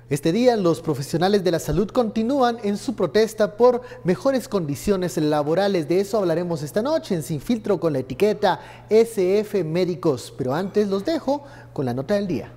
Este día, los profesionales de la salud continúan en su protesta por mejores condiciones laborales. De eso hablaremos esta noche en Sin Filtro con la etiqueta SF Médicos. Pero antes los dejo con la nota del día.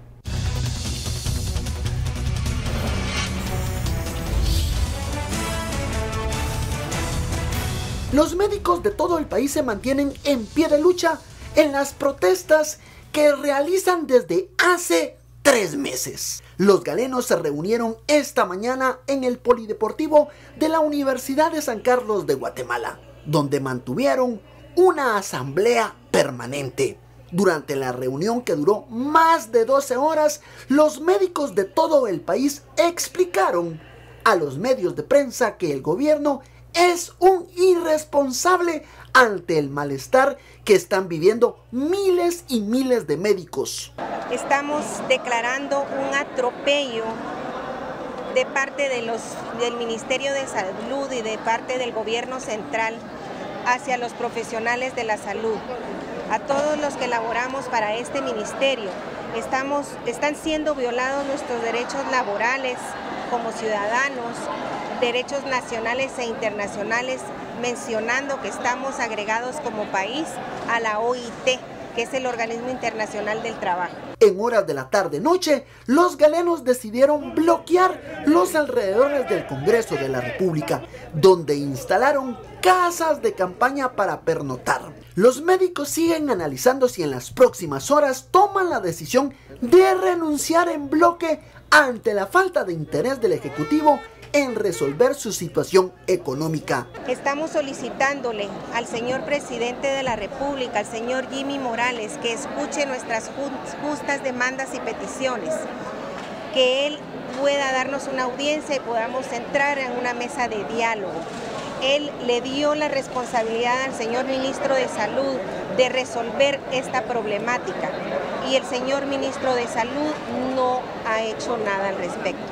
Los médicos de todo el país se mantienen en pie de lucha en las protestas que realizan desde hace 3 meses. Los galenos se reunieron esta mañana en el Polideportivo de la Universidad de San Carlos de Guatemala, donde mantuvieron una asamblea permanente. Durante la reunión, que duró más de 12 horas, los médicos de todo el país explicaron a los medios de prensa que el gobierno es un irresponsable ante el malestar que están viviendo miles y miles de médicos. Estamos declarando un atropello de parte del Ministerio de Salud y de parte del gobierno central hacia los profesionales de la salud. A todos los que laboramos para este ministerio, están siendo violados nuestros derechos laborales como ciudadanos, derechos nacionales e internacionales, mencionando que estamos agregados como país a la OIT, que es el Organismo Internacional del Trabajo. En horas de la tarde-noche, los galenos decidieron bloquear los alrededores del Congreso de la República, donde instalaron casas de campaña para pernoctar. Los médicos siguen analizando si en las próximas horas toman la decisión de renunciar en bloque ante la falta de interés del Ejecutivo en resolver su situación económica. Estamos solicitándole al señor presidente de la República, al señor Jimmy Morales, que escuche nuestras justas demandas y peticiones, que él pueda darnos una audiencia y podamos entrar en una mesa de diálogo. Él le dio la responsabilidad al señor ministro de Salud de resolver esta problemática y el señor ministro de Salud no ha hecho nada al respecto.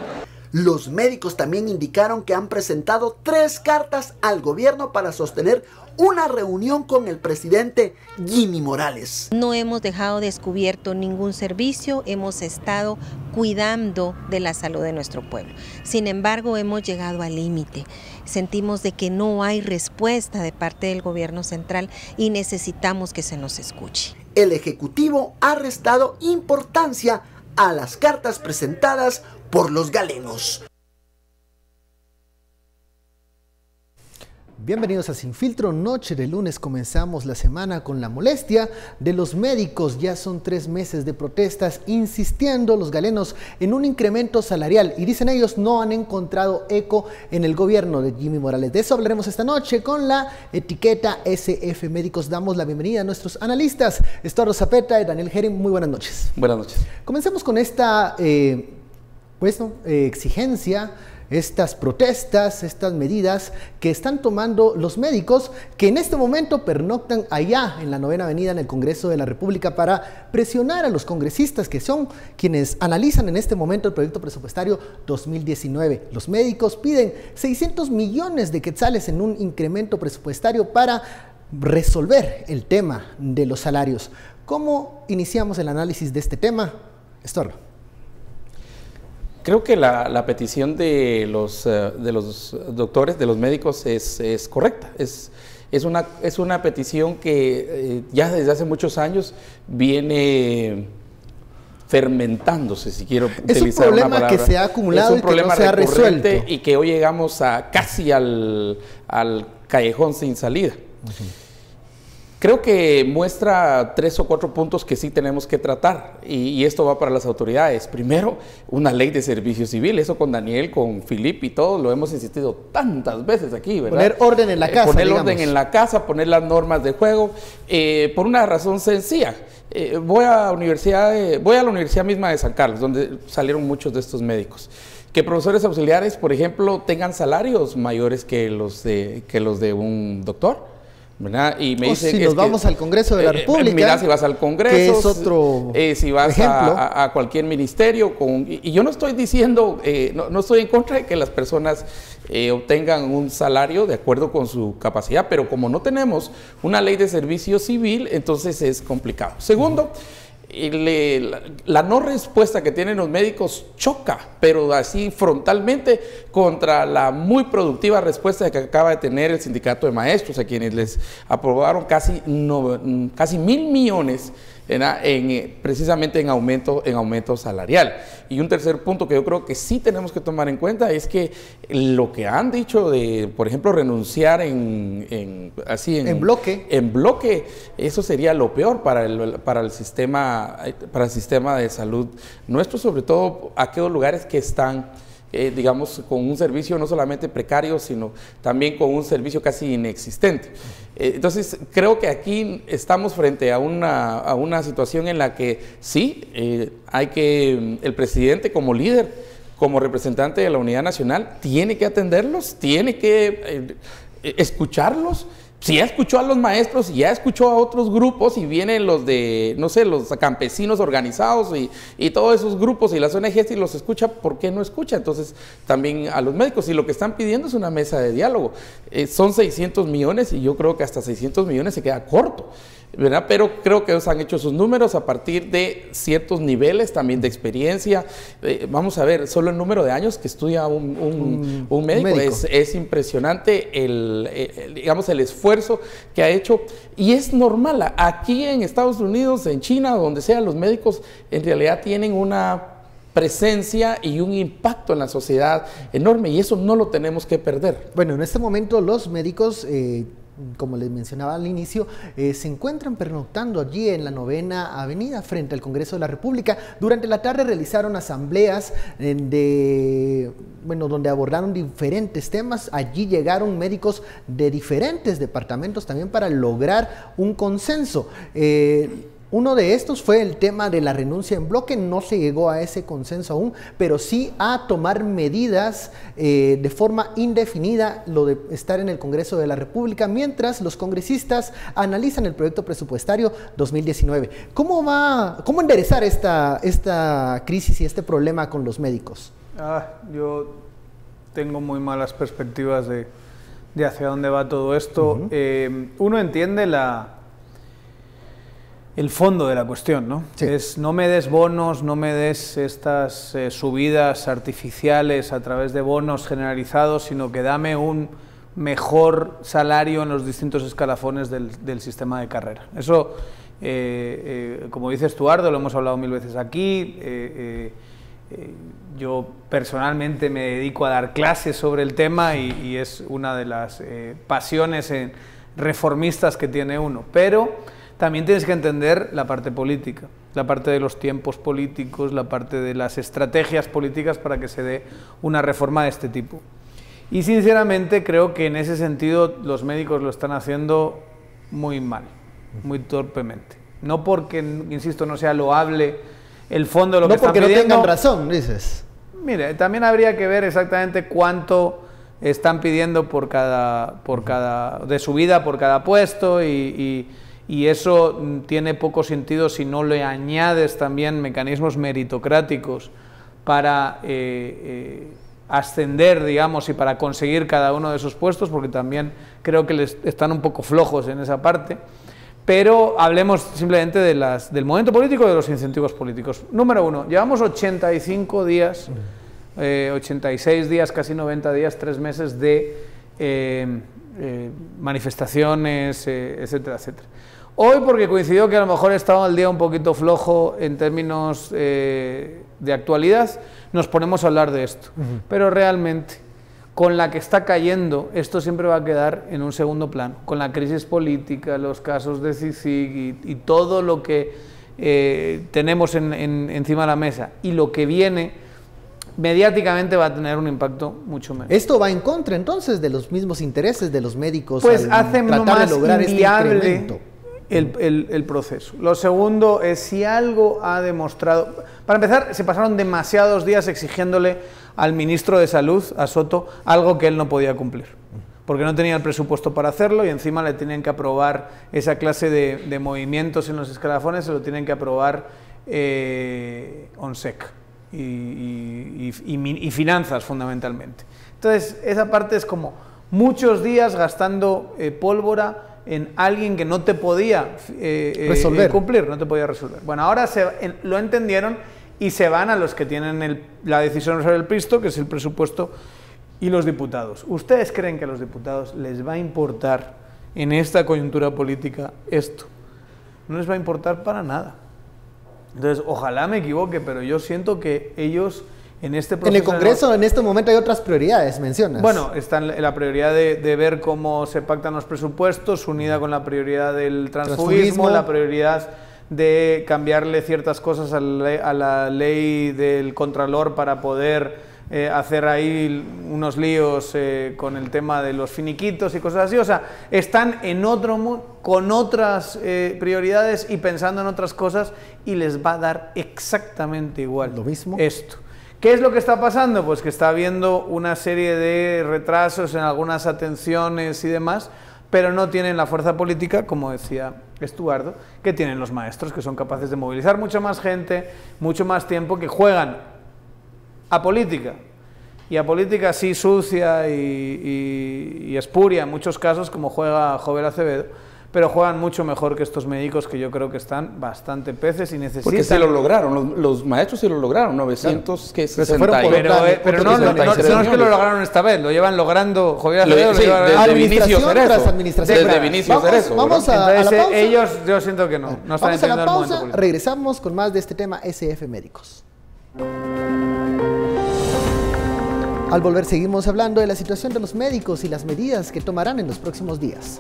Los médicos también indicaron que han presentado 3 cartas al gobierno para sostener una reunión con el presidente Jimmy Morales. No hemos dejado descubierto ningún servicio, hemos estado cuidando de la salud de nuestro pueblo. Sin embargo, hemos llegado al límite. Sentimos de que no hay respuesta de parte del gobierno central y necesitamos que se nos escuche. El Ejecutivo ha restado importancia a las cartas presentadas por los galenos. Bienvenidos a Sin Filtro, noche de lunes. Comenzamos la semana con la molestia de los médicos. Ya son 3 meses de protestas insistiendo los galenos en un incremento salarial y dicen ellos no han encontrado eco en el gobierno de Jimmy Morales. De eso hablaremos esta noche con la etiqueta SF Médicos. Damos la bienvenida a nuestros analistas, Estuardo Zapeta y Daniel Herring. Muy buenas noches. Buenas noches. Comencemos con esta exigencia, estas protestas, estas medidas que están tomando los médicos que en este momento pernoctan allá en la 9ª Avenida en el Congreso de la República para presionar a los congresistas que son quienes analizan en este momento el proyecto presupuestario 2019. Los médicos piden 600 millones de quetzales en un incremento presupuestario para resolver el tema de los salarios. ¿Cómo iniciamos el análisis de este tema, Estuardo? Creo que la petición de los doctores, de los médicos, es correcta. Es una petición que ya desde hace muchos años viene fermentándose, si quiero utilizar una palabra. Es un problema que se ha acumulado y que no se ha resuelto. Y que hoy llegamos casi al callejón sin salida. Creo que muestra 3 o 4 puntos que sí tenemos que tratar y esto va para las autoridades. Primero, una ley de servicio civil. Eso con Daniel, con Filip y todos lo hemos insistido tantas veces aquí, ¿verdad? Poner orden en la casa, poner orden en la casa, poner las normas de juego, por una razón sencilla. Voy a la universidad misma de San Carlos, donde salieron muchos de estos médicos. Que profesores auxiliares, por ejemplo, tengan salarios mayores que los de un doctor, ¿verdad? Y me dice si nos vamos al Congreso de la República, mira, si vas al Congreso, que es otro si vas a cualquier ministerio, y yo no estoy diciendo, no estoy en contra de que las personas obtengan un salario de acuerdo con su capacidad, pero como no tenemos una ley de servicio civil, entonces es complicado. Segundo, la no respuesta que tienen los médicos choca, pero así frontalmente, contra la muy productiva respuesta que acaba de tener el sindicato de maestros, a quienes les aprobaron casi 1.000 millones precisamente en aumento salarial. Y un tercer punto que yo creo que sí tenemos que tomar en cuenta es que lo que han dicho de, por ejemplo, renunciar en bloque, eso sería lo peor para el sistema de salud nuestro, sobre todo aquellos lugares que están digamos, con un servicio no solamente precario, sino también con un servicio casi inexistente. Entonces, creo que aquí estamos frente a una situación en la que sí, el presidente como líder, como representante de la unidad nacional, tiene que atenderlos, tiene que escucharlos. Si ya escuchó a los maestros, ya escuchó a otros grupos y vienen los de, no sé, los campesinos organizados y todos esos grupos y las ONGs y los escucha, ¿por qué no escucha? Entonces también a los médicos, y lo que están pidiendo es una mesa de diálogo. Son 600 millones y yo creo que hasta 600 millones se queda corto, ¿verdad? Pero creo que ellos han hecho sus números a partir de ciertos niveles también de experiencia. Vamos a ver, solo el número de años que estudia un médico. Es impresionante digamos, el esfuerzo que ha hecho, y es normal. Aquí en Estados Unidos, en China, donde sea, los médicos en realidad tienen una presencia y un impacto en la sociedad enorme, y eso no lo tenemos que perder. Bueno, en este momento los médicos, como les mencionaba al inicio, se encuentran pernoctando allí en la 9ª Avenida frente al Congreso de la República. Durante la tarde realizaron asambleas donde abordaron diferentes temas. Allí llegaron médicos de diferentes departamentos también para lograr un consenso. Uno de estos fue el tema de la renuncia en bloque. No se llegó a ese consenso aún, pero sí a tomar medidas de forma indefinida, lo de estar en el Congreso de la República, mientras los congresistas analizan el proyecto presupuestario 2019. ¿Cómo enderezar esta crisis y este problema con los médicos? Yo tengo muy malas perspectivas de hacia dónde va todo esto. Uno entiende el fondo de la cuestión, ¿no? Sí. No me des bonos, no me des estas subidas artificiales a través de bonos generalizados, sino que dame un mejor salario en los distintos escalafones del sistema de carrera. Eso, como dice Estuardo, lo hemos hablado 1000 veces aquí. Yo personalmente me dedico a dar clases sobre el tema y es una de las pasiones reformistas que tiene uno, pero también tienes que entender la parte política, la parte de los tiempos políticos, la parte de las estrategias políticas para que se dé una reforma de este tipo. Y sinceramente creo que en ese sentido los médicos lo están haciendo muy mal, muy torpemente. No porque, insisto, no sea loable el fondo de lo que están pidiendo. No porque no tengan razón, dices. Mire, también habría que ver exactamente cuánto están pidiendo de subida por cada puesto y eso tiene poco sentido si no le añades también mecanismos meritocráticos para ascender, digamos, y para conseguir cada uno de esos puestos, porque también creo que están un poco flojos en esa parte. Pero hablemos simplemente del momento político y de los incentivos políticos. Número uno, llevamos 85 días, 86 días, casi 90 días, 3 meses de manifestaciones, etcétera, etcétera. Hoy, porque coincidió que a lo mejor estaba el día un poquito flojo en términos de actualidad, nos ponemos a hablar de esto. Pero realmente, con la que está cayendo, esto siempre va a quedar en un segundo plano. Con la crisis política, los casos de CICIG y todo lo que tenemos encima de la mesa y lo que viene, mediáticamente va a tener un impacto mucho menor. ¿Esto va en contra entonces de los mismos intereses de los médicos? Pues hace más inviable el proceso. Lo segundo es si algo ha demostrado. Para empezar, se pasaron demasiados días exigiéndole al ministro de Salud, a Soto, algo que él no podía cumplir, porque no tenía el presupuesto para hacerlo y encima le tenían que aprobar esa clase de movimientos en los escalafones, se lo tienen que aprobar ONSEC y finanzas fundamentalmente. Entonces, esa parte es como muchos días gastando pólvora en alguien que no te podía cumplir, no te podía resolver. Bueno, ahora lo entendieron y se van a los que tienen la decisión sobre el pisto, que es el presupuesto, y los diputados. ¿Ustedes creen que a los diputados les va a importar en esta coyuntura política esto? No les va a importar para nada. Entonces, ojalá me equivoque, pero yo siento que ellos en este proceso... En el Congreso en este momento hay otras prioridades, mencionas. Bueno, está la prioridad de ver cómo se pactan los presupuestos, unida con la prioridad del transfugismo, la prioridad de cambiarle ciertas cosas a la ley del Contralor para poder hacer ahí unos líos con el tema de los finiquitos y cosas así. O sea, están en con otras prioridades y pensando en otras cosas, y les va a dar exactamente igual lo mismo esto. ¿Qué es lo que está pasando? Pues que está habiendo una serie de retrasos en algunas atenciones y demás, pero no tienen la fuerza política, como decía Estuardo, que tienen los maestros, que son capaces de movilizar mucha más gente, mucho más tiempo, que juegan a política, y a política así sucia y espuria en muchos casos, como juega Jovel Acevedo, pero juegan mucho mejor que estos médicos, que yo creo que están bastante peces y necesitan... Porque sí lo lograron, los maestros sí lo lograron, 900, que 60... Pero no es que lo lograron esta vez, lo llevan logrando, Jovel Acevedo sí, desde Vinicio Cerezo. Desde Vinicio Cerezo. Vamos a la pausa. Ellos, yo siento que no están entendiendo el momento político. Regresamos con más de este tema SF Médicos. Al volver seguimos hablando de la situación de los médicos y las medidas que tomarán en los próximos días.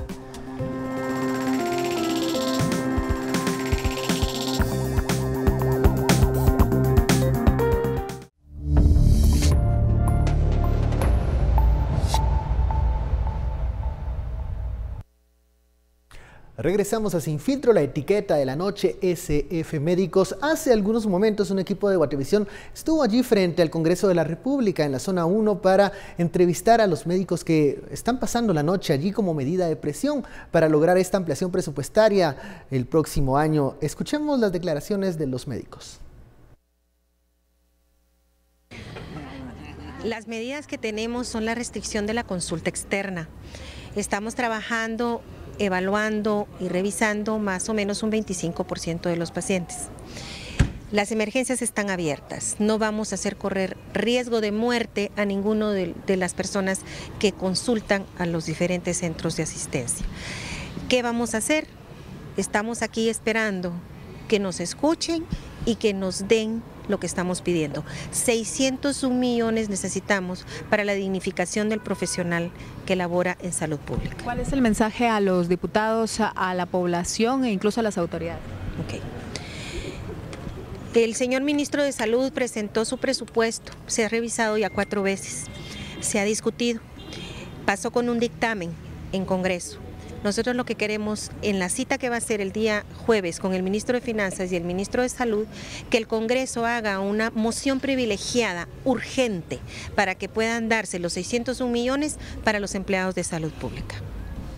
Regresamos a Sin Filtro, la etiqueta de la noche, SF Médicos. Hace algunos momentos un equipo de Guatevisión estuvo allí frente al Congreso de la República en la zona 1 para entrevistar a los médicos que están pasando la noche allí como medida de presión para lograr esta ampliación presupuestaria el próximo año. Escuchemos las declaraciones de los médicos. Las medidas que tenemos son la restricción de la consulta externa. Estamos trabajando, evaluando y revisando más o menos un 25% de los pacientes. Las emergencias están abiertas, no vamos a hacer correr riesgo de muerte a ninguno de las personas que consultan a los diferentes centros de asistencia. ¿Qué vamos a hacer? Estamos aquí esperando que nos escuchen y que nos den lo que estamos pidiendo. 601 millones necesitamos para la dignificación del profesional que labora en salud pública. ¿Cuál es el mensaje a los diputados, a la población e incluso a las autoridades? Okay. El señor ministro de Salud presentó su presupuesto, se ha revisado ya 4 veces, se ha discutido, pasó con un dictamen en Congreso. Nosotros lo que queremos en la cita que va a ser el día jueves con el ministro de Finanzas y el ministro de Salud, que el Congreso haga una moción privilegiada, urgente, para que puedan darse los 601 millones para los empleados de salud pública.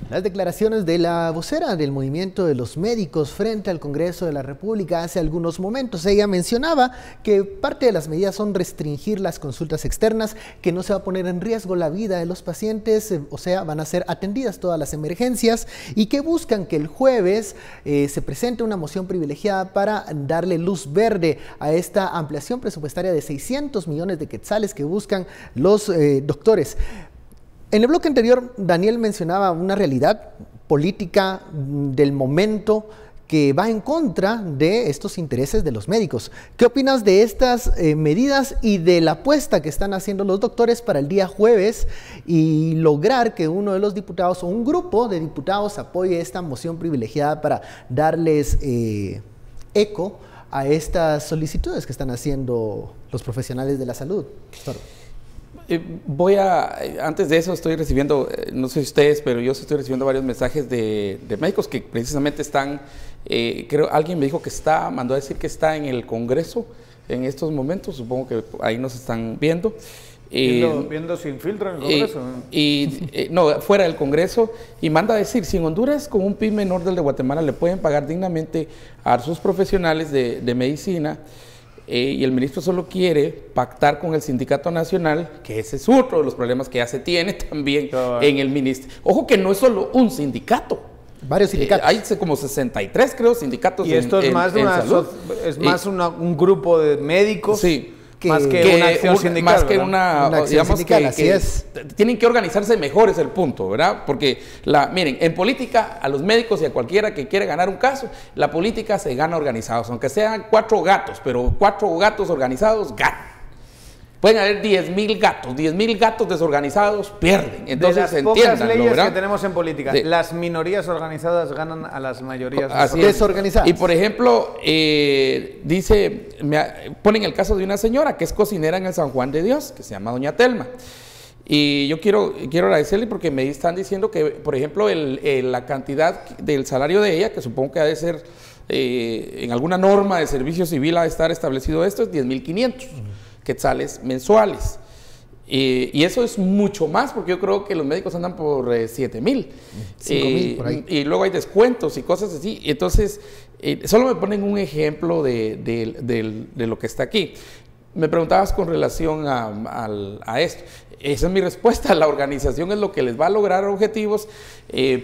Las declaraciones de la vocera del movimiento de los médicos frente al Congreso de la República hace algunos momentos. Ella mencionaba que parte de las medidas son restringir las consultas externas, que no se va a poner en riesgo la vida de los pacientes, o sea, van a ser atendidas todas las emergencias, y que buscan que el jueves se presente una moción privilegiada para darle luz verde a esta ampliación presupuestaria de 600 millones de quetzales que buscan los doctores. En el bloque anterior, Daniel mencionaba una realidad política del momento que va en contra de estos intereses de los médicos. ¿Qué opinas de estas medidas y de la apuesta que están haciendo los doctores para el día jueves y lograr que uno de los diputados o un grupo de diputados apoye esta moción privilegiada para darles eco a estas solicitudes que están haciendo los profesionales de la salud? Antes de eso estoy recibiendo, no sé si ustedes, pero yo estoy recibiendo varios mensajes de médicos que precisamente están, creo, alguien me dijo que mandó a decir que está en el Congreso en estos momentos, supongo que ahí nos están viendo. Viendo Sin Filtro en el Congreso. No, fuera del Congreso, y manda a decir, si en Honduras con un PIB menor del de Guatemala le pueden pagar dignamente a sus profesionales de medicina, y el ministro solo quiere pactar con el Sindicato Nacional, que ese es otro de los problemas que ya se tiene también en el ministerio. Ojo que no es solo un sindicato, Varios sindicatos. Hay como 63, creo, sindicatos y esto es más, un grupo de médicos. Sí. Más que una acción sindical. Más que una acción digamos sindical, así es. Tienen que organizarse mejor, es el punto, ¿verdad? Porque, miren, en política, a los médicos y a cualquiera que quiera ganar un caso, la política se gana organizados, aunque sean 4 gatos, pero 4 gatos organizados ganan. Pueden haber 10.000 gatos, 10.000 gatos desorganizados pierden. Entonces, de las pocas leyes que tenemos en política, las minorías organizadas ganan a las mayorías desorganizadas. Y por ejemplo, ponen el caso de una señora que es cocinera en el San Juan de Dios, que se llama doña Telma. Y yo quiero agradecerle porque me están diciendo que, por ejemplo, la cantidad del salario de ella, que supongo que ha de ser en alguna norma de servicio civil, ha de estar establecido esto, es 10.500 quetzales mensuales. Y eso es mucho más, porque yo creo que los médicos andan por 7.000. 5.000 por ahí. Y luego hay descuentos y cosas así. Entonces, solo me ponen un ejemplo de lo que está aquí. Me preguntabas con relación a esto. Esa es mi respuesta. La organización es lo que les va a lograr objetivos.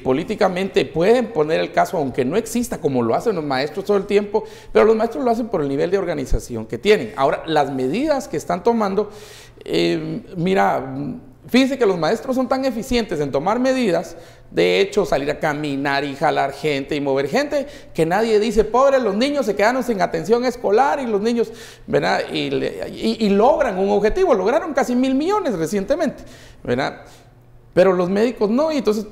Políticamente pueden poner el caso, aunque no exista, como lo hacen los maestros todo el tiempo, pero los maestros lo hacen por el nivel de organización que tienen. Ahora, las medidas que están tomando, mira, fíjense que los maestros son tan eficientes en tomar medidas, de hecho, salir a caminar y jalar gente y mover gente, que nadie dice, pobre, los niños se quedaron sin atención escolar y los niños, ¿verdad? Y logran un objetivo, lograron casi 1.000 millones recientemente, ¿verdad? Pero los médicos no, y entonces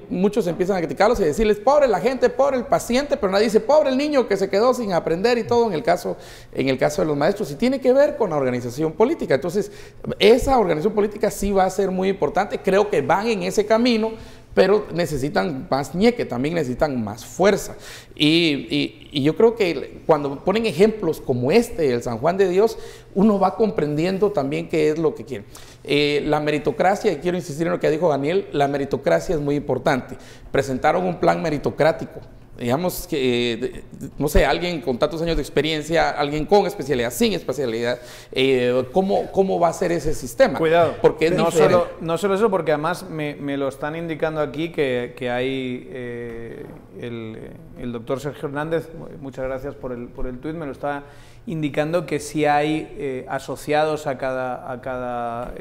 muchos empiezan a criticarlos y decirles, pobre la gente, pobre el paciente, pero nadie dice, pobre el niño que se quedó sin aprender y todo en el caso de los maestros, y tiene que ver con la organización política. Entonces, esa organización política sí va a ser muy importante, creo que van en ese camino, pero necesitan más ñeque, también necesitan más fuerza. Y yo creo que cuando ponen ejemplos como el San Juan de Dios, uno va comprendiendo también qué es lo que quieren. La meritocracia, y quiero insistir en lo que dijo Daniel, la meritocracia es muy importante. Presentaron un plan meritocrático. Digamos que, no sé, alguien con tantos años de experiencia, alguien con especialidad, sin especialidad, ¿cómo va a ser ese sistema? Cuidado, porque no solo eso, porque además me lo están indicando aquí que hay el doctor Sergio Hernández, muchas gracias por el tuit, me lo está indicando que sí hay asociados a cada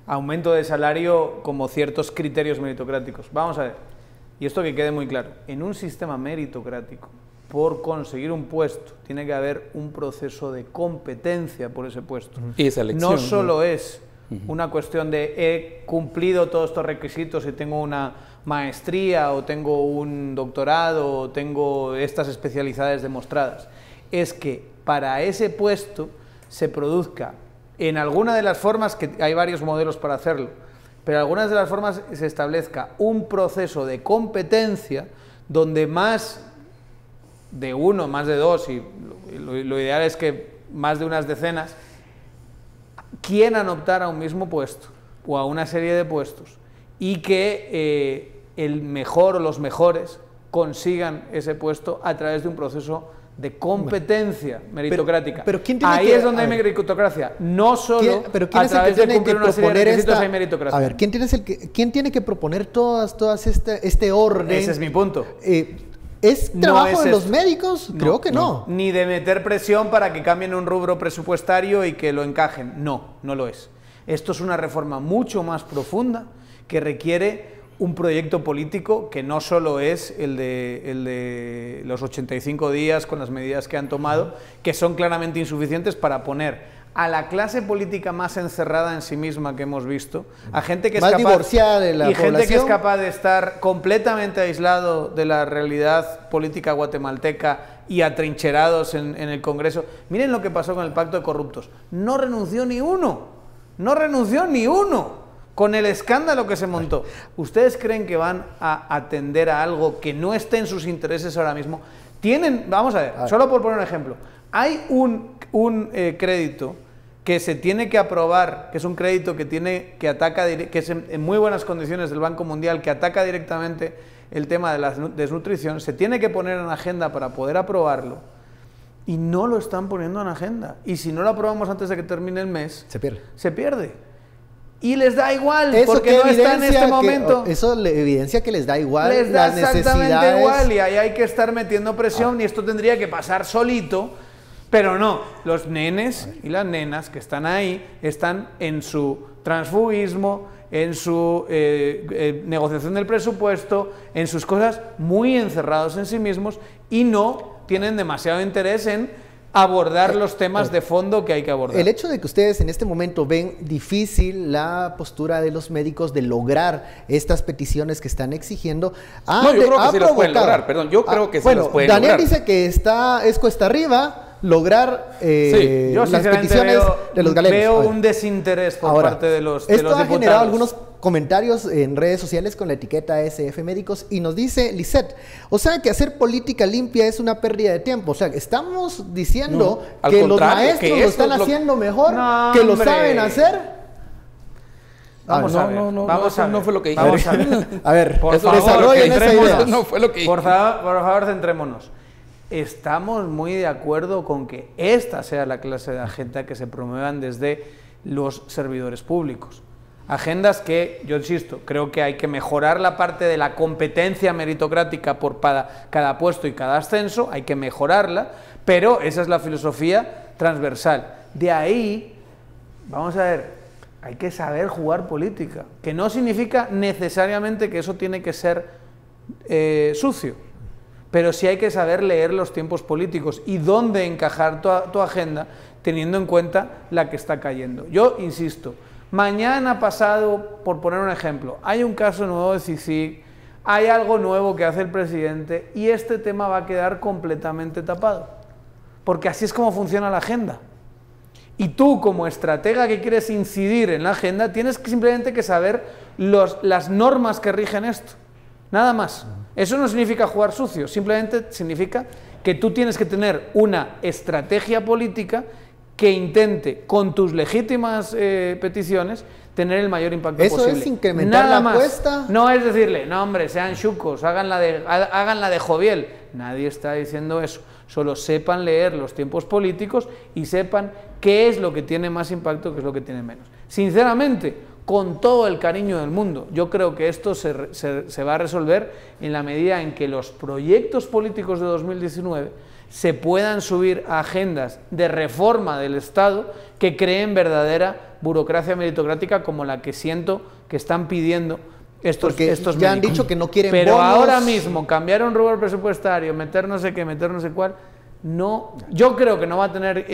aumento de salario como ciertos criterios meritocráticos. Vamos a ver. Y esto que quede muy claro, en un sistema meritocrático, por conseguir un puesto, tiene que haber un proceso de competencia por ese puesto. Y selección, no solo es una cuestión de he cumplido todos estos requisitos y tengo una maestría o tengo un doctorado o tengo estas especialidades demostradas. Es que para ese puesto se produzca en alguna de las formas, que hay varios modelos para hacerlo, pero algunas de las formas se establezca un proceso de competencia donde más de uno, más de dos, y lo ideal es que más de unas decenas, quieran optar a un mismo puesto o a una serie de puestos y que el mejor o los mejores consigan ese puesto a través de un proceso de competencia meritocrática. Pero ¿quién tiene ahí es donde hay meritocracia, no solo a través de cumplir una serie de requisitos hay meritocracia. A ver, ¿quién tiene que proponer todas este orden? Ese es mi punto. ¿Es trabajo de los médicos? Creo que no. Ni de meter presión para que cambien un rubro presupuestario y que lo encajen. No lo es. Esto es una reforma mucho más profunda que requiere un proyecto político que no solo es el de los 85 días con las medidas que han tomado, que son claramente insuficientes para poner a la clase política más encerrada en sí misma que hemos visto, a gente que es capaz, divorciada de la población, gente que es capaz de estar completamente aislado de la realidad política guatemalteca y atrincherados en el Congreso. Miren lo que pasó con el Pacto de Corruptos. No renunció ni uno. Con el escándalo que se montó. ¿Ustedes creen que van a atender a algo que no esté en sus intereses ahora mismo? Vamos a ver, solo por poner un ejemplo. Hay un crédito que se tiene que aprobar, que es un crédito que es en muy buenas condiciones del Banco Mundial, que ataca directamente el tema de la desnutrición, se tiene que poner en agenda para poder aprobarlo, y no lo están poniendo en agenda. Y si no lo aprobamos antes de que termine el mes, se pierde. y les da igual, ¿Eso porque qué no está en evidencia este momento. Eso le evidencia que les da igual Les da las exactamente necesidades. igual y ahí hay que estar metiendo presión y esto tendría que pasar solito, pero no, los nenes y las nenas que están ahí están en su transfugismo, en su negociación del presupuesto, en sus cosas muy encerrados en sí mismos y no tienen demasiado interés en abordar los temas de fondo que hay que abordar. El hecho de que ustedes en este momento ven difícil la postura de los médicos de lograr estas peticiones que están exigiendo, No, yo creo que sí los pueden lograr, perdón, yo creo que sí los pueden lograr. Daniel dice que es cuesta arriba lograr Sí, yo las peticiones de los galenos. veo un desinterés por parte de los esto ha diputados. generado algunos comentarios en redes sociales con la etiqueta SF Médicos y nos dice Lisette, o sea que hacer política limpia es una pérdida de tiempo, o sea, estamos diciendo al que los contrario, maestros que lo eso están es lo- haciendo mejor, No, que lo hombre. saben hacer. Vamos a ver, vamos a ver. no fue lo que dije. Vamos a ver. A ver, Por Eso favor, desarrollen esa centrémonos. idea. No fue lo que dije. Por favor, centrémonos. Estamos muy de acuerdo con que esta sea la clase de agenda que se promuevan desde los servidores públicos. Agendas que, yo insisto, creo que hay que mejorar la parte de la competencia meritocrática por cada puesto y cada ascenso, hay que mejorarla, pero esa es la filosofía transversal. De ahí, vamos a ver, hay que saber jugar política, que no significa necesariamente que eso tiene que ser sucio, pero sí hay que saber leer los tiempos políticos y dónde encajar tu agenda teniendo en cuenta la que está cayendo. Yo insisto, mañana pasado, por poner un ejemplo, hay un caso nuevo de CICIG, hay algo nuevo que hace el presidente y este tema va a quedar completamente tapado, porque así es como funciona la agenda. Y tú, como estratega que quieres incidir en la agenda, tienes simplemente que saber las normas que rigen esto. Nada más. Eso no significa jugar sucio, simplemente significa que tú tienes que tener una estrategia política que intente, con tus legítimas peticiones, tener el mayor impacto posible. ¿Eso es incrementar la apuesta? No es decirle, no hombre, sean chucos, hagan la de Joviel. Nadie está diciendo eso. Solo sepan leer los tiempos políticos y sepan qué es lo que tiene más impacto, qué es lo que tiene menos. Sinceramente, con todo el cariño del mundo, yo creo que esto se va a resolver en la medida en que los proyectos políticos de 2019 se puedan subir a agendas de reforma del Estado que creen verdadera burocracia meritocrática como la que siento que están pidiendo estos ya han médicos. dicho que no quieren Pero bonos. ahora mismo cambiar un rubro presupuestario, meter no sé qué, meter no sé cuál, no, yo creo que no va a tener,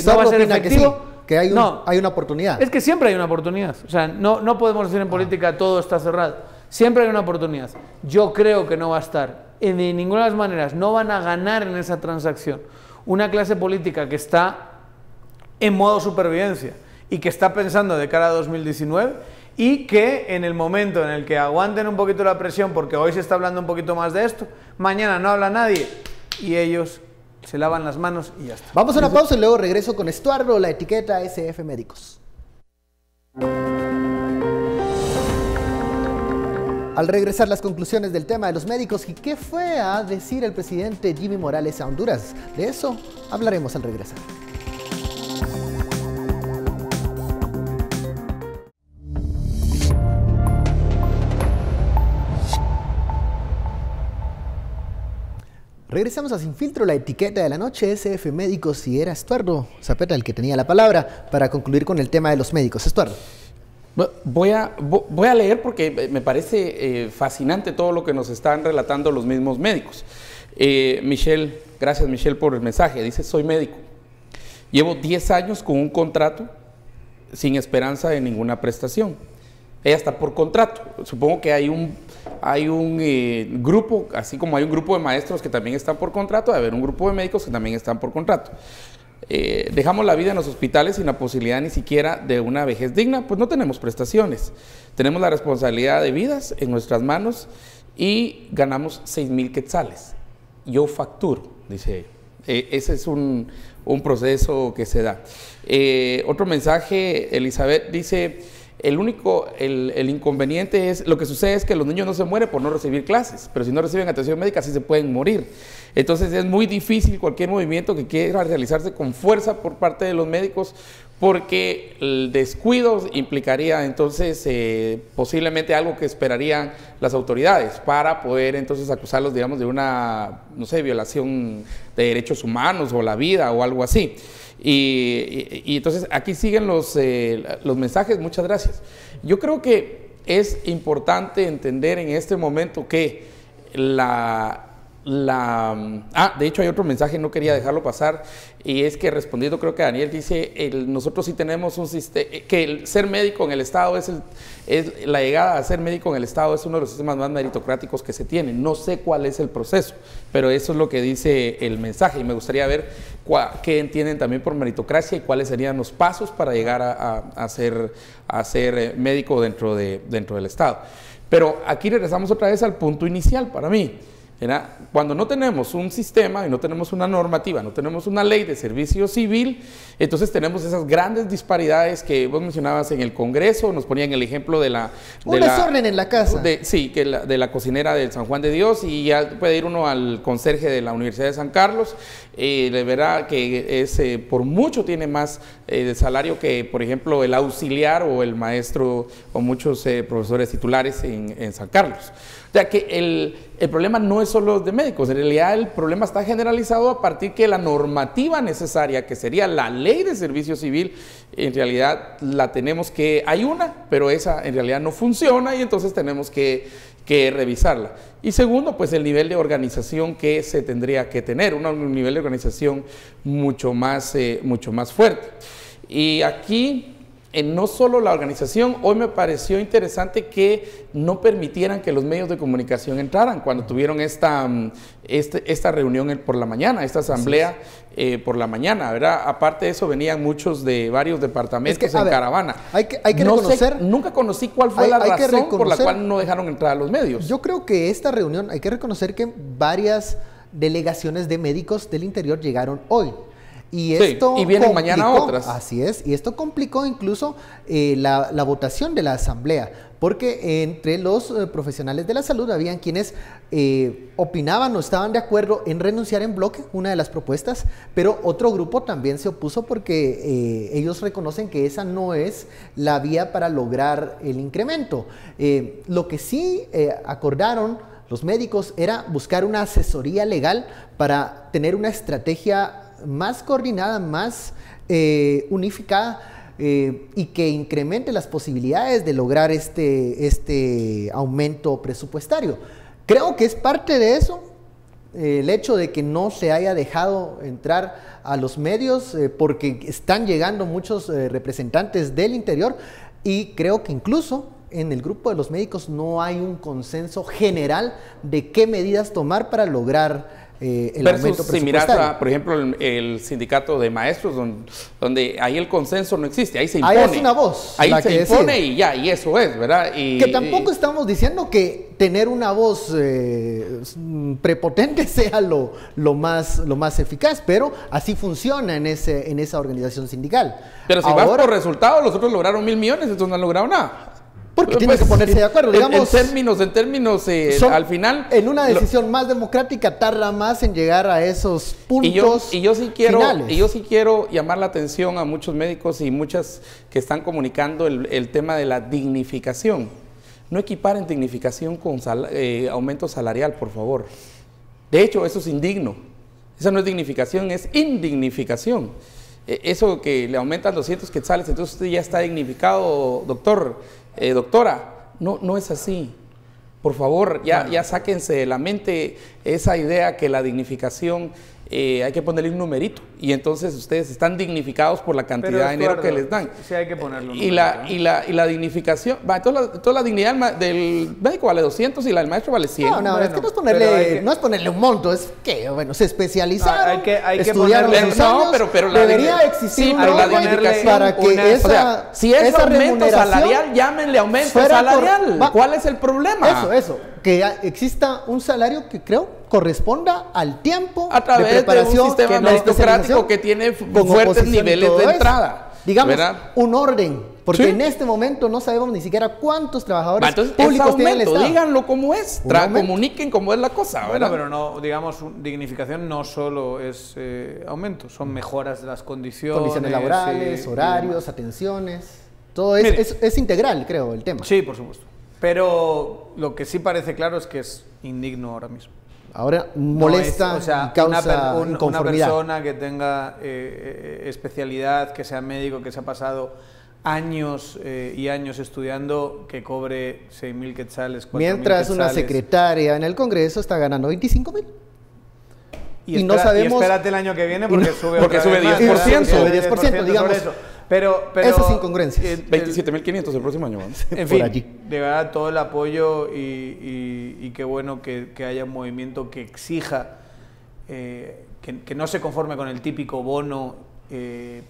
no va a ser opina efectivo. que sí, que hay, hay una oportunidad. Es que siempre hay una oportunidad. O sea, no podemos decir en política todo está cerrado. Siempre hay una oportunidad. Yo creo que no va a estar. De ninguna de las maneras no van a ganar en esa transacción una clase política que está en modo supervivencia y que está pensando de cara a 2019 y que en el momento en el que aguanten un poquito la presión, porque hoy se está hablando un poquito más de esto, mañana no habla nadie y ellos se lavan las manos y ya está. Vamos a una pausa y luego regreso con Estuardo, la etiqueta SF Médicos. Al regresar, las conclusiones del tema de los médicos y qué fue a decir el presidente Jimmy Morales a Honduras. De eso hablaremos al regresar. Regresamos a Sin Filtro, la etiqueta de la noche, SF Médicos, y era Estuardo Zapeta el que tenía la palabra para concluir con el tema de los médicos. Estuardo. Voy a leer porque me parece fascinante todo lo que nos están relatando los mismos médicos. Michelle, gracias Michelle por el mensaje, dice: soy médico, llevo 10 años con un contrato sin esperanza de ninguna prestación. Ella está por contrato, supongo que hay un grupo, así como hay un grupo de maestros que también están por contrato, debe haber un grupo de médicos que también están por contrato. Dejamos la vida en los hospitales sin la posibilidad ni siquiera de una vejez digna, pues no tenemos prestaciones. Tenemos la responsabilidad de vidas en nuestras manos y ganamos 6,000 quetzales. Yo facturo, dice ella. Ese es un proceso que se da. Otro mensaje, Elizabeth dice: El inconveniente es, lo que sucede es que los niños no se mueren por no recibir clases, pero si no reciben atención médica sí se pueden morir. Entonces es muy difícil cualquier movimiento que quiera realizarse con fuerza por parte de los médicos, porque el descuido implicaría entonces posiblemente algo que esperarían las autoridades para poder entonces acusarlos, digamos, de una, no sé, violación de derechos humanos o la vida o algo así. Y entonces aquí siguen los mensajes. Muchas gracias. Yo creo que es importante entender en este momento que de hecho hay otro mensaje, no quería dejarlo pasar, y es que respondiendo, creo que Daniel dice, nosotros sí tenemos un sistema, que el ser médico en el Estado la llegada a ser médico en el Estado es uno de los sistemas más meritocráticos que se tiene. No sé cuál es el proceso, pero eso es lo que dice el mensaje, y me gustaría ver qué entienden también por meritocracia y cuáles serían los pasos para llegar a ser médico dentro del Estado. Pero aquí regresamos otra vez al punto inicial para mí. Cuando no tenemos un sistema y no tenemos una normativa, no tenemos una ley de servicio civil, entonces tenemos esas grandes disparidades que vos mencionabas en el Congreso. Nos ponían el ejemplo de un desorden en la casa. Sí, de la cocinera del San Juan de Dios, y ya puede ir uno al conserje de la Universidad de San Carlos, le verá que por mucho tiene más de salario que, por ejemplo, el auxiliar o el maestro o muchos profesores titulares en San Carlos. O sea que el problema no es solo de médicos, en realidad el problema está generalizado a partir que la normativa necesaria, que sería la ley de servicio civil, en realidad hay una, pero esa en realidad no funciona, y entonces tenemos que revisarla. Y segundo, pues el nivel de organización que se tendría que tener, un nivel de organización mucho más fuerte. Y aquí, no solo la organización, hoy me pareció interesante que no permitieran que los medios de comunicación entraran cuando tuvieron esta reunión por la mañana, esta asamblea por la mañana, ¿verdad? Aparte de eso, venían muchos de varios departamentos en caravana. Hay que reconocer... Nunca conocí cuál fue la razón por la cual no dejaron entrar a los medios. Yo creo que esta reunión, hay que reconocer que varias delegaciones de médicos del interior llegaron hoy. Y esto y vienen mañana otras. Así es, y esto complicó incluso la votación de la asamblea, porque entre los profesionales de la salud habían quienes opinaban o estaban de acuerdo en renunciar en bloque, una de las propuestas, pero otro grupo también se opuso porque ellos reconocen que esa no es la vía para lograr el incremento. Lo que sí acordaron los médicos era buscar una asesoría legal para tener una estrategia más coordinada, más unificada, y que incremente las posibilidades de lograr este aumento presupuestario. Creo que es parte de eso el hecho de que no se haya dejado entrar a los medios, porque están llegando muchos representantes del interior, y creo que incluso en el grupo de los médicos no hay un consenso general de qué medidas tomar para lograr el aumento presupuestario. Si miras por ejemplo, el sindicato de maestros, donde ahí el consenso no existe, ahí se impone. Ahí es una voz. Ahí se impone y ya, y eso es, ¿verdad? Que tampoco estamos diciendo que tener una voz prepotente sea lo más eficaz, pero así funciona en esa organización sindical. Pero si vas por resultados, los otros lograron 1.000 millones, estos no han logrado nada. Porque tienen que ponerse de acuerdo, digamos. En términos al final. En una decisión más democrática tarda más en llegar a esos puntos finales. Y yo sí quiero llamar la atención a muchos médicos y muchas que están comunicando el tema de la dignificación. No equiparen dignificación con aumento salarial, por favor. De hecho, eso es indigno. Esa no es dignificación, es indignificación. Eso que le aumentan 200 quetzales, entonces usted ya está dignificado, doctora, no es así. Por favor, ya sáquense de la mente esa idea que la dignificación hay que ponerle un numerito, y entonces ustedes están dignificados por la cantidad de dinero que les dan. Sí, hay que ponerlo. Y la dignificación, entonces la dignidad del médico vale 200 y la del maestro vale 100. No, es que no es ponerle un monto, es que, bueno, se especializaron, estudiaron sus años, pero debería existir una dignificación para que esa, si es aumento salarial, llámenle aumento salarial. ¿Cuál es el problema? Eso, que exista un salario que creo corresponda al tiempo a través de preparación, de un sistema meritocrático que tiene fuertes niveles de entrada. digamos, ¿verdad? un orden, porque Sí. en este momento no sabemos ni siquiera cuántos trabajadores Entonces, públicos es tiene el aumento, Estado. díganlo como es, Un aumento. comuniquen cómo es la cosa, Bueno, ¿verdad? pero no, digamos, dignificación no solo es aumento, son mejoras de las condiciones. Condiciones laborales, y horarios, demás. atenciones, todo Mire. es integral, creo, el tema. Sí, por supuesto. Pero lo que sí parece claro es que es indigno ahora mismo. Ahora No molesta, es, o sea, y causa una inconformidad. persona que tenga especialidad, que sea médico, que se ha pasado años y años estudiando, que cobre 6.000 quetzales, 4.000 Mientras una quetzales. secretaria en el Congreso está ganando 25,000. Y no sabemos- Y espérate el año que viene porque sube porque otra sube vez más, 10%. ¿verdad? Sube 10%, digamos. sobre eso. Pero Esas incongruencias. 27.500 el próximo año, ¿no? En por fin, allí. de verdad todo el apoyo y qué bueno que haya un movimiento que exija, que no se conforme con el típico bono que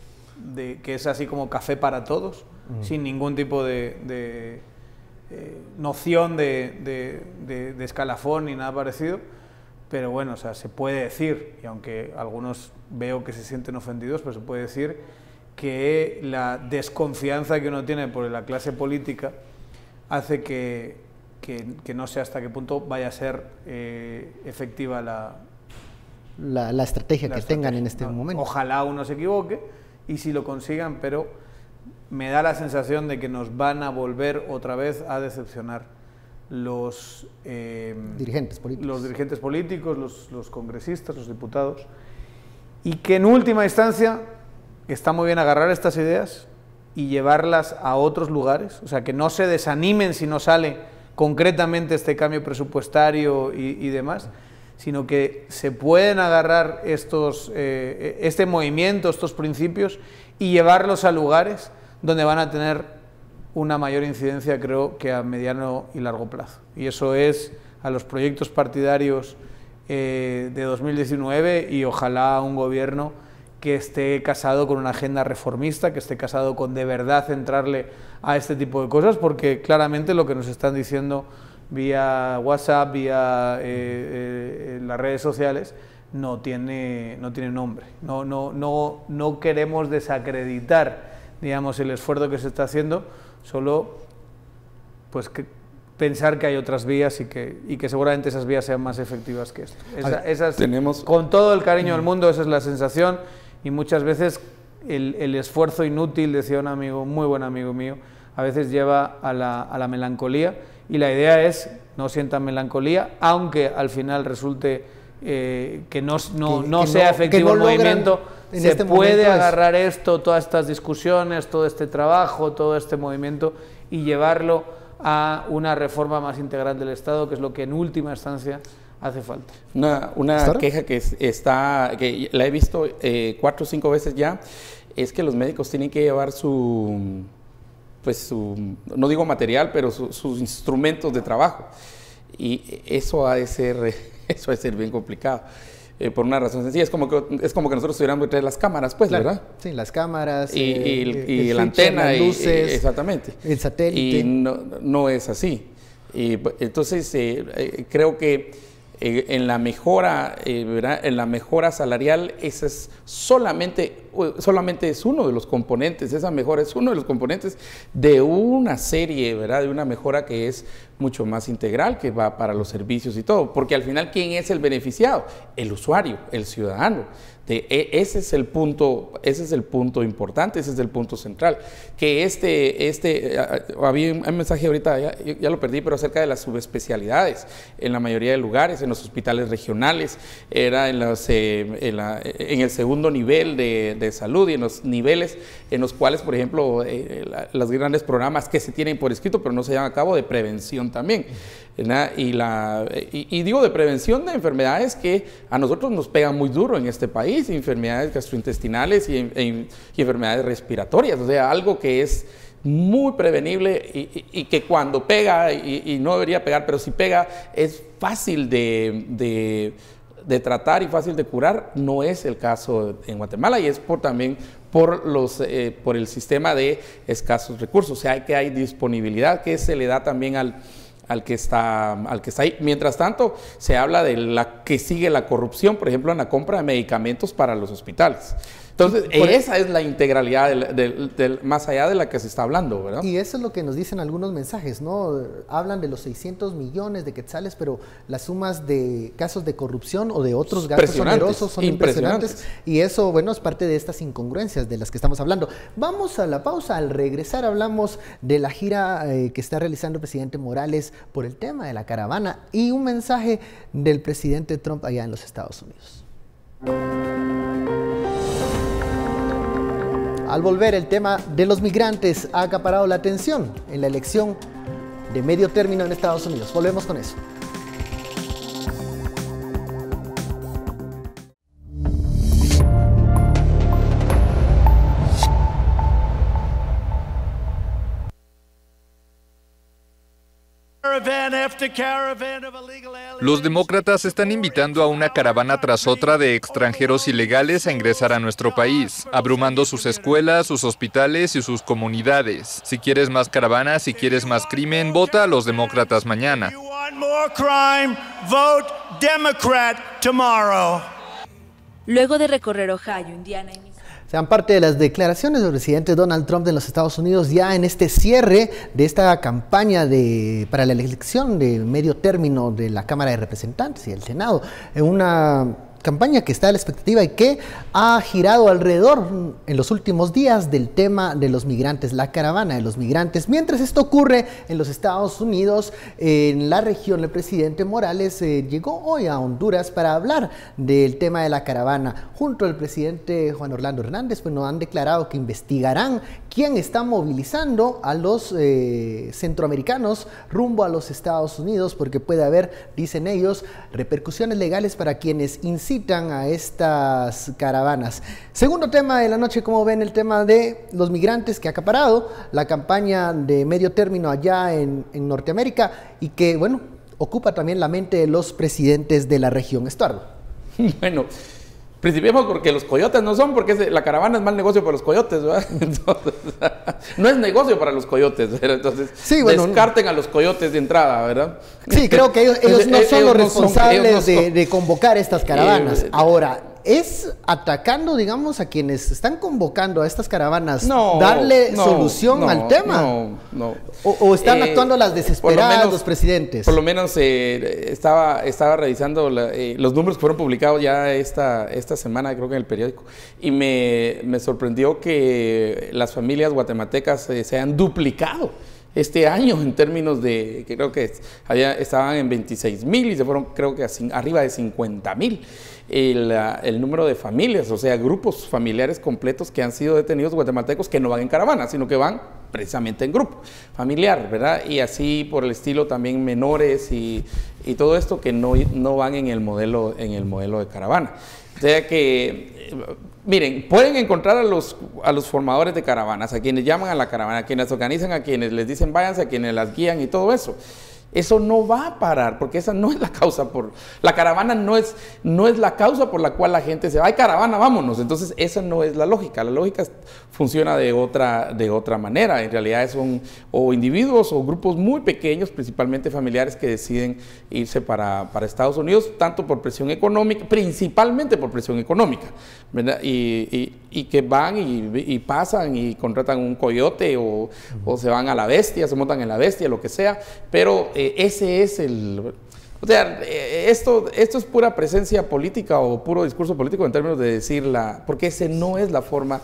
es así como café para todos, sin ningún tipo de noción de escalafón ni nada parecido. Pero bueno, o sea, se puede decir, y aunque algunos veo que se sienten ofendidos, pero se puede decir que la desconfianza que uno tiene por la clase política hace que no sé hasta qué punto vaya a ser efectiva La estrategia la que estrategia, tengan en este ¿no? momento. Ojalá uno se equivoque y si lo consigan, pero me da la sensación de que nos van a volver otra vez a decepcionar los Dirigentes políticos. los congresistas, los diputados, y que en última instancia está muy bien agarrar estas ideas y llevarlas a otros lugares, o sea, que no se desanimen si no sale concretamente este cambio presupuestario y demás, sino que se pueden agarrar este movimiento, estos principios, y llevarlos a lugares donde van a tener una mayor incidencia, creo, que a mediano y largo plazo. Y eso es a los proyectos partidarios de 2019 y ojalá un gobierno que esté casado con una agenda reformista, que esté casado con de verdad centrarle a este tipo de cosas, porque claramente lo que nos están diciendo vía WhatsApp, vía las redes sociales, no tiene nombre. No queremos desacreditar, digamos, el esfuerzo que se está haciendo, solo pues pensar que hay otras vías y que seguramente esas vías sean más efectivas que esto. Con todo el cariño del mundo, esa es la sensación, y muchas veces el esfuerzo inútil, decía un amigo, muy buen amigo mío, a veces lleva a la melancolía, y la idea es no sientan melancolía, aunque al final resulte que no sea efectivo el movimiento. Se puede agarrar esto, todas estas discusiones, todo este trabajo, todo este movimiento, y llevarlo a una reforma más integral del Estado, que es lo que en última instancia hace falta. Una queja que la he visto 4 o 5 veces ya, es que los médicos tienen que llevar no digo material, pero sus instrumentos de trabajo, y eso ha de ser bien complicado. Por una razón sencilla, es como que nosotros tuviéramos que traer las cámaras, pues, claro, ¿verdad? Sí, las cámaras, y la antena, las luces, exactamente. el satélite. Y no es así. Y entonces creo que en la mejora, ¿verdad? En la mejora salarial, ese es solamente es uno de los componentes. Esa mejora es uno de los componentes de una serie, ¿verdad? De una mejora que es mucho más integral, que va para los servicios y todo, porque al final, ¿quién es el beneficiado? El usuario, el ciudadano. Ese es el punto importante, ese es el punto central. Que había un mensaje ahorita, ya lo perdí, pero acerca de las subespecialidades. En la mayoría de lugares, en los hospitales regionales, era en el segundo nivel de salud, y en los niveles en los cuales, por ejemplo, los grandes programas que se tienen por escrito, pero no se llevan a cabo, de prevención también, ¿verdad? Y digo de prevención de enfermedades que a nosotros nos pegan muy duro en este país, enfermedades gastrointestinales y enfermedades respiratorias, o sea, algo que es muy prevenible y que cuando pega, y no debería pegar, pero si pega, es fácil de tratar y fácil de curar. No es el caso en Guatemala, y es también por el sistema de escasos recursos. O sea, que hay disponibilidad que se le da también al que está ahí. Mientras tanto, se habla de que sigue la corrupción, por ejemplo, en la compra de medicamentos para los hospitales. Entonces, esa es la integralidad más allá de la que se está hablando, ¿verdad? Y eso es lo que nos dicen algunos mensajes, ¿no? Hablan de los 600 millones de quetzales, pero las sumas de casos de corrupción o de otros gastos onerosos son impresionantes. Y eso, bueno, es parte de estas incongruencias de las que estamos hablando. Vamos a la pausa. Al regresar hablamos de la gira que está realizando el presidente Morales por el tema de la caravana y un mensaje del presidente Trump allá en los Estados Unidos. Al volver, el tema de los migrantes ha acaparado la atención en la elección de medio término en Estados Unidos. Volvemos con eso. Los demócratas están invitando a una caravana tras otra de extranjeros ilegales a ingresar a nuestro país, abrumando sus escuelas, sus hospitales y sus comunidades. Si quieres más caravanas, si quieres más crimen, vota a los demócratas mañana. Luego de recorrer Ohio, Indiana y Sean parte de las declaraciones del presidente Donald Trump de los Estados Unidos ya en este cierre de esta campaña para la elección de medio término de la Cámara de Representantes y el Senado. En una campaña que está a la expectativa y que ha girado alrededor en los últimos días del tema de los migrantes, la caravana de los migrantes. Mientras esto ocurre en los Estados Unidos, en la región, el presidente Morales llegó hoy a Honduras para hablar del tema de la caravana. Junto al presidente Juan Orlando Hernández, pues nos han declarado que investigarán quién está movilizando a los centroamericanos rumbo a los Estados Unidos, porque puede haber, dicen ellos, repercusiones legales para quienes incitan a estas caravanas. Segundo tema de la noche, como ven, el tema de los migrantes que ha acaparado la campaña de medio término allá en Norteamérica y que, bueno, ocupa también la mente de los presidentes de la región. Estuardo. Bueno, principiemos porque los coyotes no son, porque la caravana es mal negocio para los coyotes, ¿verdad? Entonces, no es negocio para los coyotes, ¿verdad? Entonces, sí, bueno, descarten a los coyotes de entrada, ¿verdad? Sí, creo que ellos no son los responsables de convocar estas caravanas. Ahora, es atacando, digamos, a quienes están convocando a estas caravanas, darle solución al tema. O están actuando las desesperadas los presidentes. Por lo menos estaba revisando los números que fueron publicados ya esta semana, creo que en el periódico, y me sorprendió que las familias guatemaltecas se han duplicado este año en términos de, que creo que estaban en 26,000 y se fueron, creo que arriba de 50,000. El número de familias, o sea, grupos familiares completos que han sido detenidos guatemaltecos que no van en caravana, sino que van precisamente en grupo familiar, ¿verdad? Y así por el estilo también menores y todo esto que no van en el modelo de caravana. O sea que, miren, pueden encontrar a los formadores de caravanas, a quienes llaman a la caravana, a quienes organizan, a quienes les dicen váyanse, a quienes las guían y todo eso. Eso no va a parar, porque esa no es la causa la caravana no es la causa por la cual la gente se va, hay caravana, vámonos. Entonces esa no es la lógica funciona de otra manera. En realidad son o individuos o grupos muy pequeños, principalmente familiares, que deciden irse para Estados Unidos, tanto por presión económica, principalmente por presión económica, ¿verdad? Y que van y pasan y contratan un coyote o se van a la bestia, se montan en la bestia, lo que sea, pero ese es o sea, esto es pura presencia política o puro discurso político en términos de decirla, porque esa no es la forma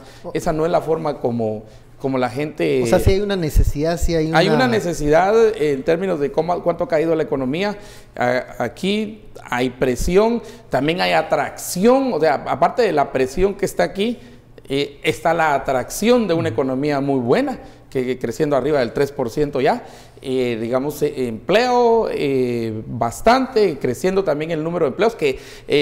como la gente... O sea, si hay una necesidad, Hay una necesidad en términos de cuánto ha caído la economía. Aquí hay presión, también hay atracción, o sea, aparte de la presión que está aquí, está la atracción de una economía muy buena, que creciendo arriba del 3% ya, digamos, empleo bastante, creciendo también el número de empleos, que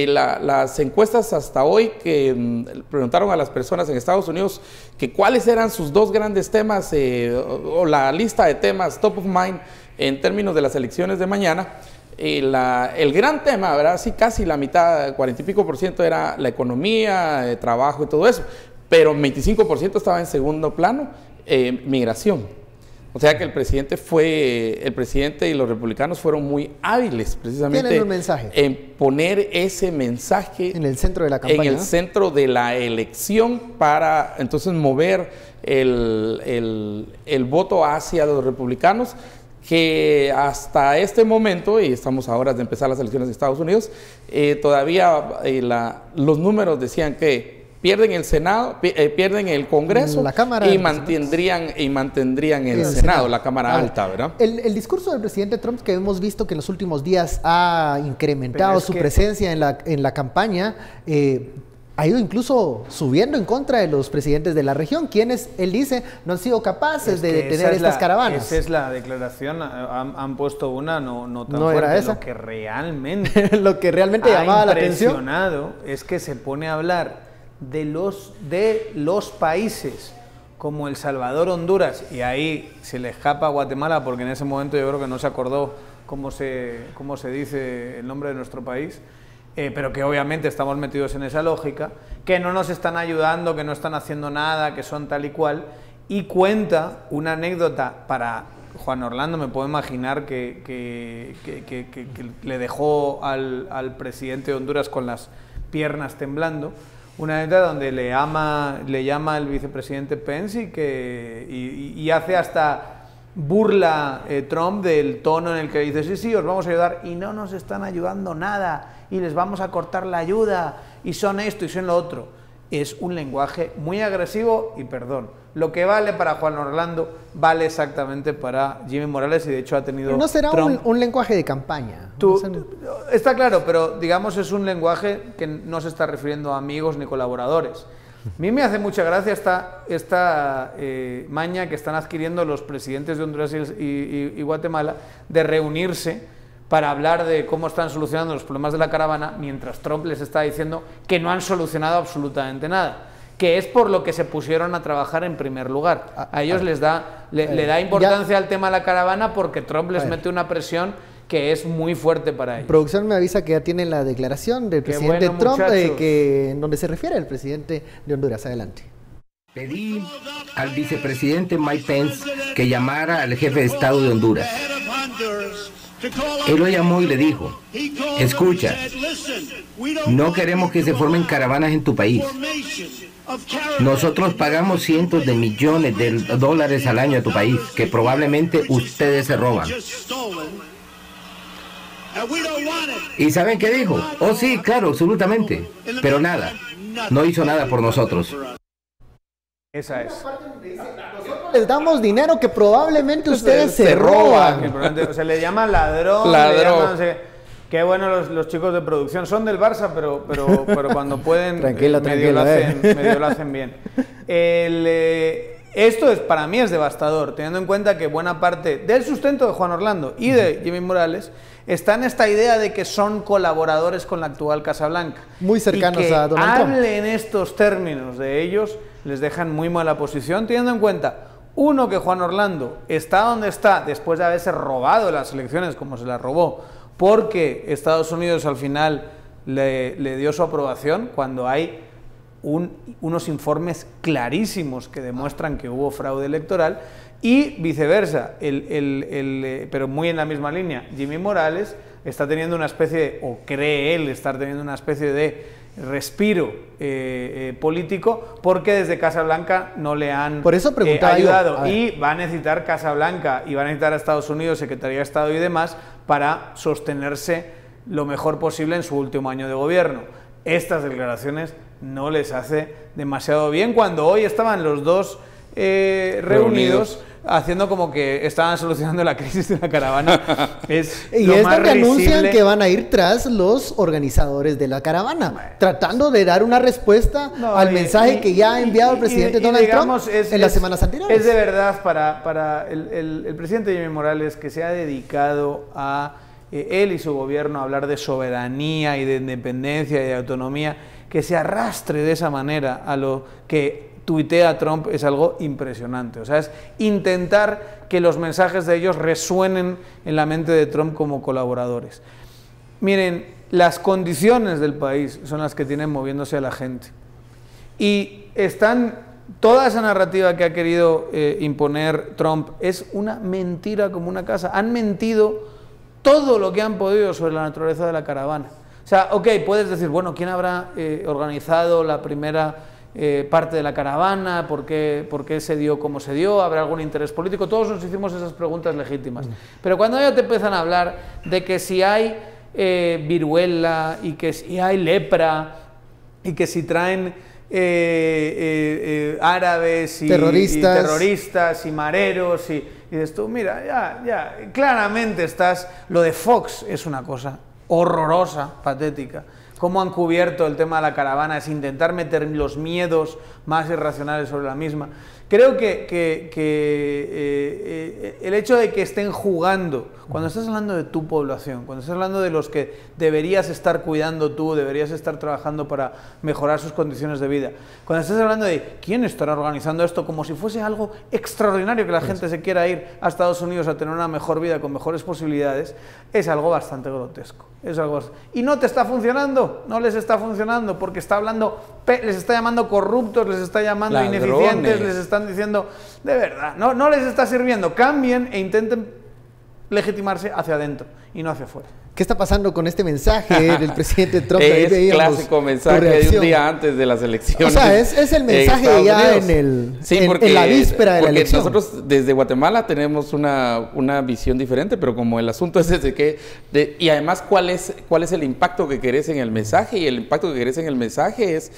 las encuestas hasta hoy que preguntaron a las personas en Estados Unidos que cuáles eran sus dos grandes temas o la lista de temas top of mind en términos de las elecciones de mañana. El gran tema, ¿verdad? Sí, casi la mitad, 40 y pico % era la economía, trabajo y todo eso, pero 25% estaba en segundo plano, migración. O sea que el presidente y los republicanos fueron muy hábiles precisamente un mensaje en poner ese mensaje en el centro de la campaña, en el centro de la elección, para entonces mover el voto hacia los republicanos, que hasta este momento, y estamos ahora de empezar las elecciones de Estados Unidos, todavía los números decían que pierden el Senado, pierden el Congreso, la Cámara y mantendrían el Senado, la Cámara Alta, ¿verdad? El discurso del presidente Trump, que hemos visto que en los últimos días ha incrementado su presencia en la campaña, ha ido incluso subiendo en contra de los presidentes de la región, quienes, él dice, no han sido capaces de detener estas caravanas. Esa es la declaración, han puesto una no tan ¿No fuerte. era esa? Lo que realmente, llamaba la atención impresionado es que se pone a hablar de los países como El Salvador, Honduras, y ahí se le escapa a Guatemala, porque en ese momento yo creo que no se acordó cómo se dice el nombre de nuestro país, pero que obviamente estamos metidos en esa lógica, que no nos están ayudando, que no están haciendo nada, que son tal y cual, y cuenta una anécdota para Juan Orlando, me puedo imaginar que le dejó al presidente de Honduras con las piernas temblando, una anécdota donde le llama el vicepresidente Pence y hace hasta burla Trump del tono en el que dice, sí, os vamos a ayudar, y no nos están ayudando nada, y les vamos a cortar la ayuda, y son esto y son lo otro. Es un lenguaje muy agresivo, y perdón, lo que vale para Juan Orlando vale exactamente para Jimmy Morales, y de hecho ha tenido... ¿No será Trump un lenguaje de campaña? Está claro, pero digamos es un lenguaje que no se está refiriendo a amigos ni colaboradores. A mí me hace mucha gracia esta maña que están adquiriendo los presidentes de Honduras y Guatemala de reunirse para hablar de cómo están solucionando los problemas de la caravana, mientras Trump les está diciendo que no han solucionado absolutamente nada, que es por lo que se pusieron a trabajar en primer lugar. A ellos le da importancia al tema de la caravana porque Trump les mete una presión que es muy fuerte para ellos. Producción me avisa que ya tienen la declaración del presidente Trump, en donde se refiere al presidente de Honduras. Adelante. Pedí al vicepresidente Mike Pence que llamara al jefe de Estado de Honduras. Él lo llamó y le dijo, escucha, no queremos que se formen caravanas en tu país. Nosotros pagamos cientos de millones de dólares al año a tu país, que probablemente ustedes se roban. ¿Y saben qué dijo? Oh sí, claro, absolutamente. Pero nada, no hizo nada por nosotros. Esa es. Les damos dinero que probablemente ustedes se roban. O sea, le llaman ladrón. Ladrón. Qué bueno los chicos de producción. Son del Barça, pero cuando pueden tranquilo, medio lo hacen bien. Esto para mí es devastador, teniendo en cuenta que buena parte del sustento de Juan Orlando y de Jimmy Morales está en esta idea de que son colaboradores con la actual Casa Blanca. Muy cercanos a Donald Trump. Hablen estos términos de ellos, les dejan muy mala posición, teniendo en cuenta, uno, que Juan Orlando está donde está después de haberse robado las elecciones como se las robó, porque Estados Unidos al final le dio su aprobación cuando hay unos informes clarísimos que demuestran que hubo fraude electoral, y viceversa, pero muy en la misma línea, Jimmy Morales está teniendo una especie o cree él estar teniendo una especie de respiro político, porque desde Casa Blanca no le han ayudado, y va a necesitar Casa Blanca y va a necesitar a Estados Unidos, Secretaría de Estado y demás, para sostenerse lo mejor posible en su último año de gobierno. Estas declaraciones no les hace demasiado bien, cuando hoy estaban los dos reunidos haciendo como que estaban solucionando la crisis de la caravana. Y es donde anuncian que van a ir tras los organizadores de la caravana, tratando de dar una respuesta al mensaje que ya ha enviado el presidente Donald Trump en las semanas anteriores. Es de verdad para el presidente Jimmy Morales, que se ha dedicado a él y su gobierno a hablar de soberanía y de independencia y de autonomía, que se arrastre de esa manera a lo que tuitea Trump es algo impresionante. O sea, es intentar que los mensajes de ellos resuenen en la mente de Trump como colaboradores. Miren, las condiciones del país son las que tienen moviéndose a la gente. Y están toda esa narrativa que ha querido imponer Trump es una mentira como una casa. Han mentido todo lo que han podido sobre la naturaleza de la caravana. O sea, ok, puedes decir, bueno, ¿quién habrá organizado la primera parte de la caravana? ¿Por qué se dio como se dio? ¿Habrá algún interés político? Todos nos hicimos esas preguntas legítimas. Pero cuando ya te empiezan a hablar de que si hay viruela y que si hay lepra y que si traen árabes y terroristas y mareros y dices tú, mira, ya, claramente lo de Fox es una cosa horrorosa, patética. Cómo han cubierto el tema de la caravana es intentar meter los miedos más irracionales sobre la misma. Creo que el hecho de que estén jugando, cuando estás hablando de tu población, cuando estás hablando de los que deberías estar cuidando tú, deberías estar trabajando para mejorar sus condiciones de vida, cuando estás hablando de quién estará organizando esto como si fuese algo extraordinario que la gente se quiera ir a Estados Unidos a tener una mejor vida con mejores posibilidades, es algo bastante grotesco. Y no te está funcionando, no les está funcionando porque está hablando, les está llamando corruptos, les está llamando ladrones, ineficientes, les están diciendo, de verdad, no les está sirviendo, cambien e intenten legitimarse hacia adentro y no hacia afuera. ¿Qué está pasando con este mensaje del presidente Trump? Es clásico mensaje de un día antes de las elecciones. O sea, es el mensaje ya en la víspera de la elección. Nosotros desde Guatemala tenemos una visión diferente, pero como el asunto es desde que... y además, ¿cuál es el impacto que querés en el mensaje? Y el impacto que querés en el mensaje es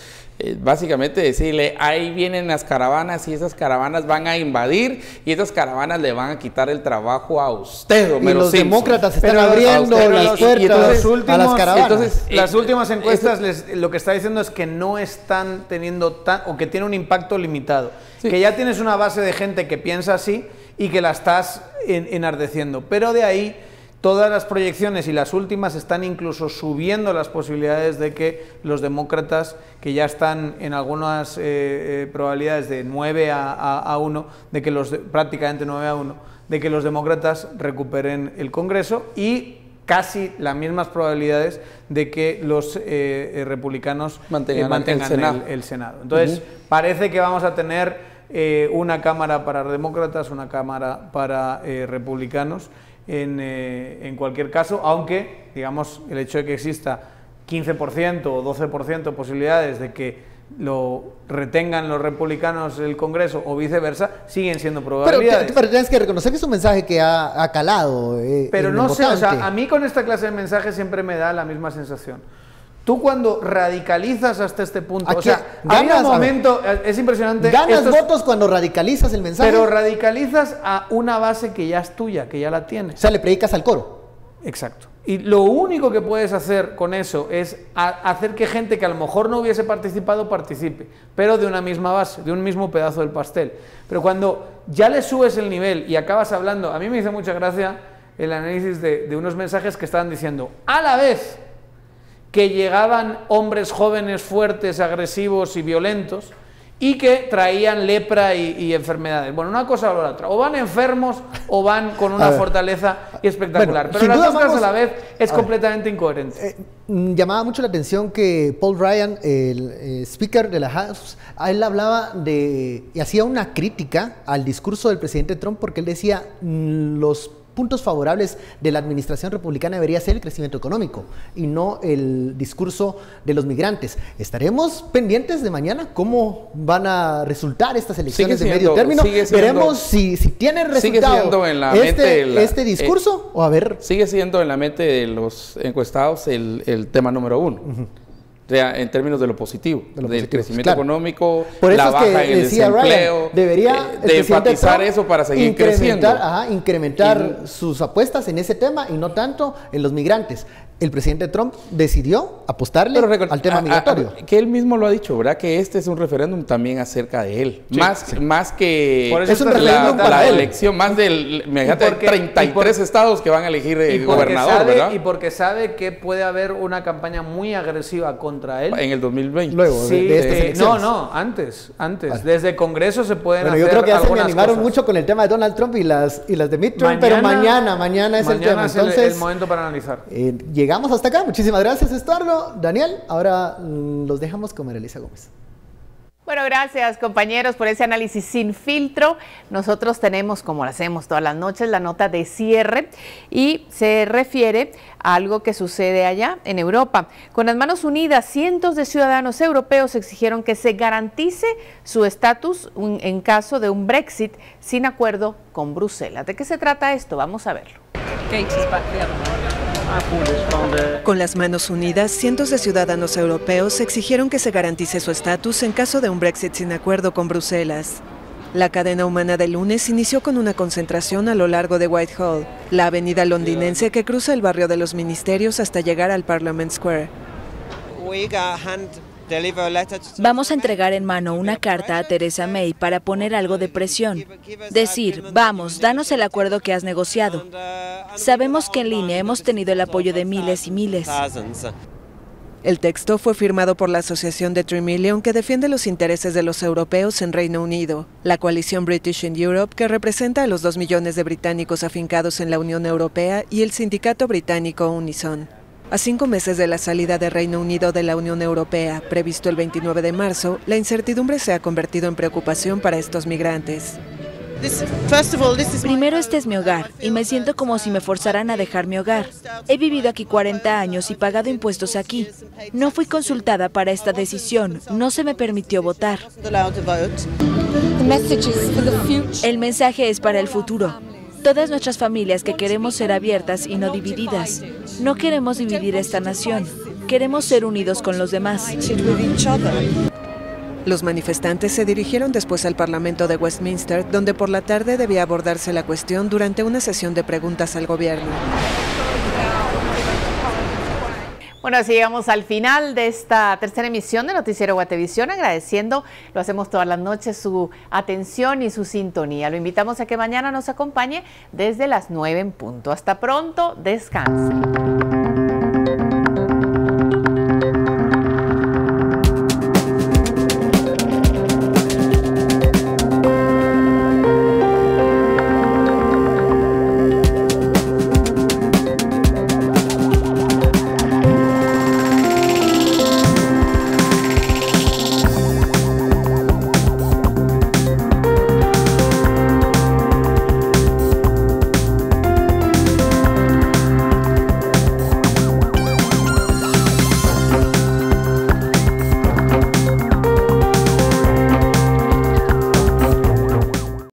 básicamente decirle, ahí vienen las caravanas y esas caravanas van a invadir y esas caravanas le van a quitar el trabajo a usted, Homero Y los Simpson. Demócratas están abriendo las puertas a las caravanas. Entonces, las últimas encuestas lo que está diciendo es que no están teniendo o que tiene un impacto limitado. Sí. Que ya tienes una base de gente que piensa así y que la estás enardeciendo. Pero de ahí, todas las proyecciones y las últimas están incluso subiendo las posibilidades de que los demócratas, que ya están en algunas probabilidades de 9 a 1, de que prácticamente 9 a 1, de que los demócratas recuperen el Congreso y casi las mismas probabilidades de que los republicanos mantengan el Senado. Entonces, parece que vamos a tener una cámara para demócratas, una cámara para republicanos, en cualquier caso, aunque, digamos, el hecho de que exista 15% o 12% de posibilidades de que lo retengan los republicanos el Congreso o viceversa, siguen siendo probabilidades. Pero tienes que reconocer que es un mensaje que ha calado. Pero no sé, o sea, a mí con esta clase de mensajes siempre me da la misma sensación. Tú cuando radicalizas hasta este punto, o sea, ganas, hay un momento, es impresionante. Ganas votos cuando radicalizas el mensaje. Pero radicalizas a una base que ya es tuya, que ya la tienes. O sea, le predicas al coro. Exacto. Y lo único que puedes hacer con eso es hacer que gente que a lo mejor no hubiese participado, participe, pero de una misma base, de un mismo pedazo del pastel. Pero cuando ya le subes el nivel y acabas hablando, a mí me hizo mucha gracia el análisis de unos mensajes que estaban diciendo, a la vez que llegaban hombres jóvenes, fuertes, agresivos y violentos, y que traían lepra y enfermedades. Bueno, una cosa o la otra. O van enfermos o van con una fortaleza espectacular. Pero las dos cosas a la vez es completamente incoherente. Llamaba mucho la atención que Paul Ryan, el speaker de la House, él hablaba y hacía una crítica al discurso del presidente Trump porque él decía los puntos favorables de la administración republicana debería ser el crecimiento económico y no el discurso de los migrantes. Estaremos pendientes de mañana cómo van a resultar estas elecciones de medio término. Veremos si tiene resultado este discurso o a ver. Sigue siendo en la mente de los encuestados el tema número uno. En términos de lo positivo, del crecimiento económico, la baja en el desempleo, debería de enfatizar eso para seguir creciendo. Incrementar sus apuestas en ese tema y no tanto en los migrantes. El presidente Trump decidió apostarle al tema migratorio. Que él mismo lo ha dicho, ¿verdad? Que este es un referéndum también acerca de él. Sí, más que por eso es un referéndum para la elección, más del... Fíjate, 33 estados que van a elegir el gobernador, ¿verdad? Y porque sabe que puede haber una campaña muy agresiva contra él. En el 2020. Luego de estas elecciones. Antes. Desde el Congreso se pueden hacer yo creo que ya se me animaron cosas. Mucho con el tema de Donald Trump y las de midterm, pero mañana es el tema. Entonces, el momento para analizar. Llegamos hasta acá. Muchísimas gracias, Estuardo. Daniel, ahora los dejamos con María Elisa Gómez. Bueno, gracias compañeros por ese análisis sin filtro. Nosotros tenemos, como lo hacemos todas las noches, la nota de cierre y se refiere a algo que sucede allá en Europa. Con las manos unidas, cientos de ciudadanos europeos exigieron que se garantice su estatus en caso de un Brexit sin acuerdo con Bruselas. ¿De qué se trata esto? Vamos a verlo. Con las manos unidas, cientos de ciudadanos europeos exigieron que se garantice su estatus en caso de un Brexit sin acuerdo con Bruselas. La cadena humana del lunes inició con una concentración a lo largo de Whitehall, la avenida londinense que cruza el barrio de los ministerios hasta llegar al Parliament Square. Vamos a entregar en mano una carta a Theresa May para poner algo de presión. Decir, vamos, danos el acuerdo que has negociado. Sabemos que en línea hemos tenido el apoyo de miles y miles. El texto fue firmado por la asociación de 3 Million que defiende los intereses de los europeos en Reino Unido, la coalición British in Europe que representa a los 2 millones de británicos afincados en la Unión Europea y el sindicato británico Unison. A 5 meses de la salida de Reino Unido de la Unión Europea, previsto el 29 de marzo, la incertidumbre se ha convertido en preocupación para estos migrantes. Primero, este es mi hogar y me siento como si me forzaran a dejar mi hogar. He vivido aquí 40 años y pagado impuestos aquí. No fui consultada para esta decisión, no se me permitió votar. El mensaje es para el futuro. Todas nuestras familias que queremos ser abiertas y no divididas. No queremos dividir esta nación, queremos ser unidos con los demás. Los manifestantes se dirigieron después al Parlamento de Westminster, donde por la tarde debía abordarse la cuestión durante una sesión de preguntas al gobierno. Bueno, así llegamos al final de esta tercera emisión de Noticiero Guatevisión, agradeciendo, lo hacemos todas las noches, su atención y su sintonía. Lo invitamos a que mañana nos acompañe desde las 9 en punto. Hasta pronto, descansen.